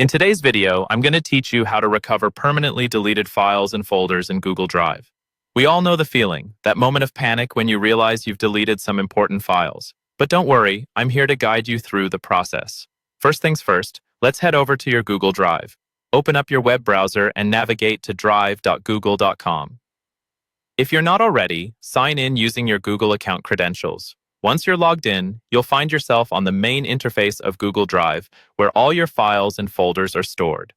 In today's video, I'm going to teach you how to recover permanently deleted files and folders in Google Drive. We all know the feeling, that moment of panic when you realize you've deleted some important files. But don't worry, I'm here to guide you through the process. First things first, let's head over to your Google Drive. Open up your web browser and navigate to drive.google.com. If you're not already, sign in using your Google account credentials. Once you're logged in, you'll find yourself on the main interface of Google Drive, where all your files and folders are stored.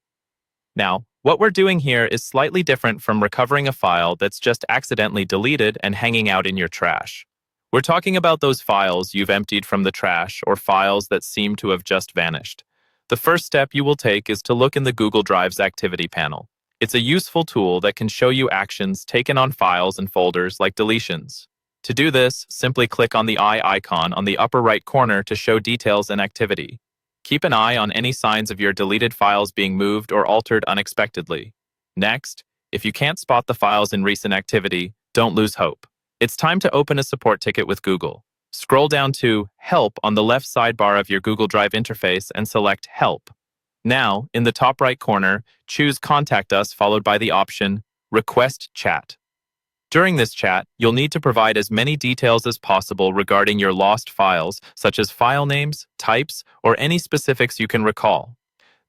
Now, what we're doing here is slightly different from recovering a file that's just accidentally deleted and hanging out in your trash. We're talking about those files you've emptied from the trash or files that seem to have just vanished. The first step you will take is to look in the Google Drive's activity panel. It's a useful tool that can show you actions taken on files and folders like deletions. To do this, simply click on the eye icon on the upper right corner to show details and activity. Keep an eye on any signs of your deleted files being moved or altered unexpectedly. Next, if you can't spot the files in recent activity, don't lose hope. It's time to open a support ticket with Google. Scroll down to Help on the left sidebar of your Google Drive interface and select Help. Now, in the top right corner, choose Contact Us followed by the option Request Chat. During this chat, you'll need to provide as many details as possible regarding your lost files, such as file names, types, or any specifics you can recall.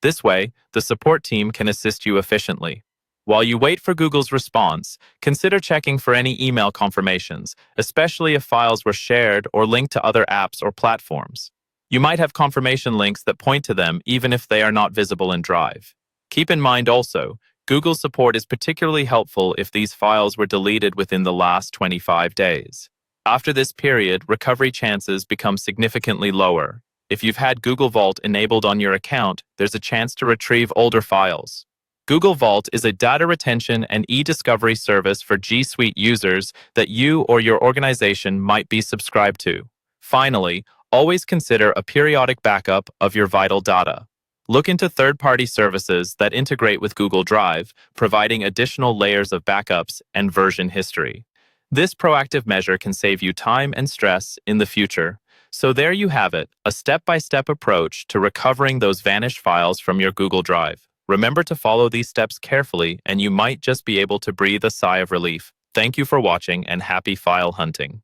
This way, the support team can assist you efficiently. While you wait for Google's response, consider checking for any email confirmations, especially if files were shared or linked to other apps or platforms. You might have confirmation links that point to them even if they are not visible in Drive. Keep in mind also, Google support is particularly helpful if these files were deleted within the last 25 days. After this period, recovery chances become significantly lower. If you've had Google Vault enabled on your account, there's a chance to retrieve older files. Google Vault is a data retention and e-discovery service for G Suite users that you or your organization might be subscribed to. Finally, always consider a periodic backup of your vital data. Look into third-party services that integrate with Google Drive, providing additional layers of backups and version history. This proactive measure can save you time and stress in the future. So there you have it, a step-by-step approach to recovering those vanished files from your Google Drive. Remember to follow these steps carefully, and you might just be able to breathe a sigh of relief. Thank you for watching, and happy file hunting.